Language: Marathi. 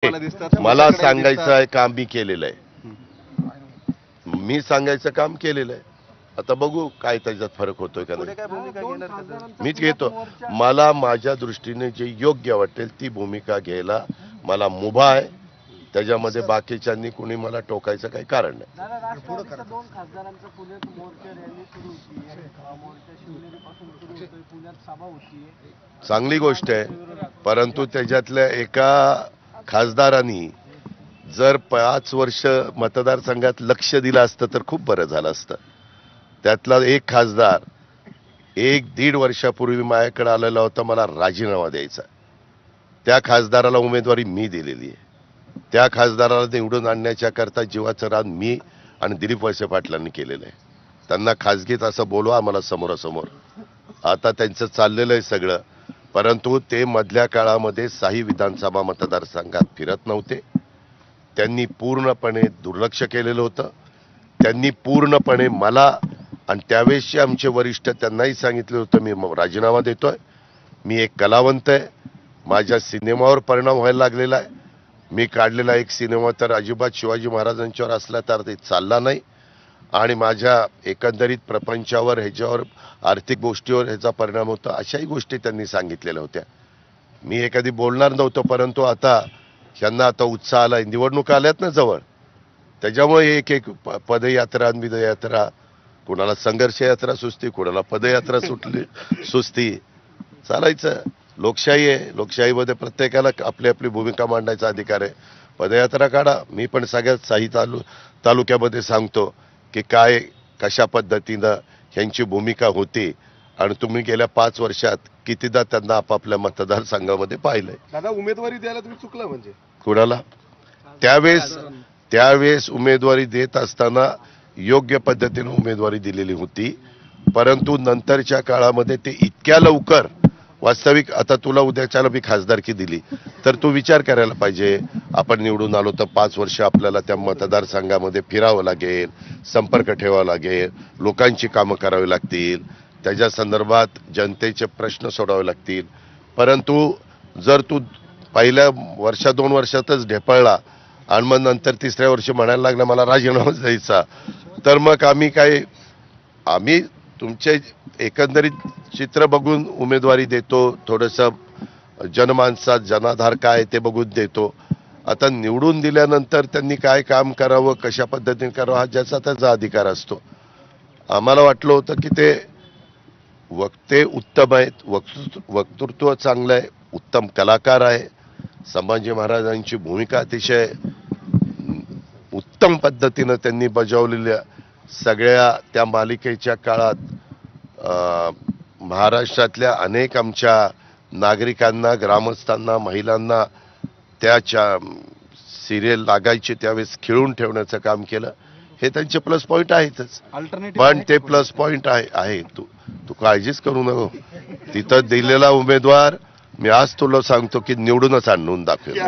मला सांगायचं आहे काम मी केलेलं आहे, मी सांगायचं काम केलेलं आहे. आता बघू काय त्याच्यात फरक होतोय का नाही, मीच घेतो. मला माझ्या दृष्टीने जे योग्य वाटेल ती भूमिका घ्यायला मला मुभा आहे. त्याच्यामध्ये बाकीच्यांनी कुणी मला टोकायचं काही कारण नाही. चांगली गोष्ट आहे, परंतु त्याच्यातल्या एका खासदारांनी जर 5 वर्ष मतदारसंघात लक्ष दिलं असतं तर खूप बरं झालं असतं. त्यातला एक खासदार 1-1.5 वर्षापूर्वी माझ्याकडे आलेला होता, मला राजीनामा द्यायचा. त्या खासदाराला उमेदवारी मी दिलेली आहे. त्या खासदाराला निवडून आणण्याच्या करता जीवाचं रान मी आणि दिलीप वळसे पाटलांनी केलेलं आहे. त्यांना खासगीत असं बोलवा आम्हाला समोरासमोर. आता त्यांचं चाललेलं आहे सगळं, परंतु ते मधल्या काळामध्ये 6 विधानसभा मतदारसंघात फिरत नव्हते. त्यांनी पूर्णपणे दुर्लक्ष केलेलं होतं. त्यांनी पूर्णपणे मला आणि त्यावेळेसचे आमचे वरिष्ठ त्यांनाही सांगितलं होतं मी राजीनामा देतोय. मी एक कलावंत आहे, माझ्या सिनेमावर परिणाम व्हायला लागलेला आहे. मी काढलेला एक सिनेमा तर अजिबात शिवाजी महाराजांच्यावर असला तर ते चालला नाही आणि माझ्या एकंदरीत प्रपंचावर ह्याच्यावर आर्थिक गोष्टीवर ह्याचा परिणाम होता. अशाही गोष्टी त्यांनी सांगितलेल्या होत्या. मी हे कधी बोलणार नव्हतो, परंतु आता ह्यांना आता उत्साह आलाय. निवडणुका आल्यात ना जवळ, त्याच्यामुळे एक एक पदयात्रा विदयात्रा, कुणाला संघर्ष यात्रा सुचती, कुणाला पदयात्रा सुचती. चालायचं, लोकशाही आहे. लोकशाहीमध्ये प्रत्येकाला आपली आपली भूमिका मांडायचा अधिकार आहे. पदयात्रा काढा. मी पण सगळ्यात 6 तालुक्यामध्ये सांगतो की काय कशा पद्धतीनं ह्यांची भूमिका होती आणि तुम्ही गेल्या 5 वर्षात कितीदा त्यांना आपापल्या मतदारसंघामध्ये पाहिलंय. दादा, उमेदवारी द्यायला तुम्ही चुकला म्हणजे कुणाला त्यावेळेस उमेदवारी देत असताना योग्य पद्धतीने उमेदवारी दिलेली होती, परंतु नंतरच्या काळामध्ये ते इतक्या लवकर वास्तविक आता तुला उद्याच्याला बी खासदारकी दिली तर तू विचार करायला पाहिजे. आपण निवडून आलो तर 5 वर्ष आपल्याला त्या मतदारसंघामध्ये फिरावं लागेल, संपर्क ठेवावा लागेल, लोकांची कामं करावी लागतील, त्याच्या संदर्भात जनतेचे प्रश्न सोडावे लागतील. परंतु जर तू पहिल्या 1-2 वर्षातच ढेपळला आणि मग नंतर 3ऱ्या वर्षी म्हणायला लागला मला राजीनामा द्यायचा, तर मग आम्ही तुमचे एकंदरीत चित्र बघून उमेदवारी देतो. थोडंसं जनमानसात जनाधार काय ते बघून देतो. आता निवडून दिल्यानंतर त्यांनी काय काम करावं, कशा पद्धतीने करावं, हा ज्याचा त्याचा अधिकार असतो. आम्हाला वाटलं होतं की ते वक्ते उत्तम आहेत, वक्तृत्व चांगलं आहे, उत्तम कलाकार आहे, संभाजी महाराजांची भूमिका अतिशय उत्तम पद्धतीनं त्यांनी बजावलेल्या सगळ्या त्या मालिकेच्या काळात महाराष्ट्रातल्या अनेक आमच्या नागरिकांना, ग्रामस्थांना, महिलांना त्याच्या सिरियल लागायचे त्यावेळेस खिळून ठेवण्याचं काम केलं. हे त्यांचे प्लस पॉईंट आहेतच, पण ते प्लस पॉईंट आहे. तू काळजीच करू नको. तिथं दिलेला उमेदवार मी आज तुला सांगतो की निवडूनच आणून दाखवेल.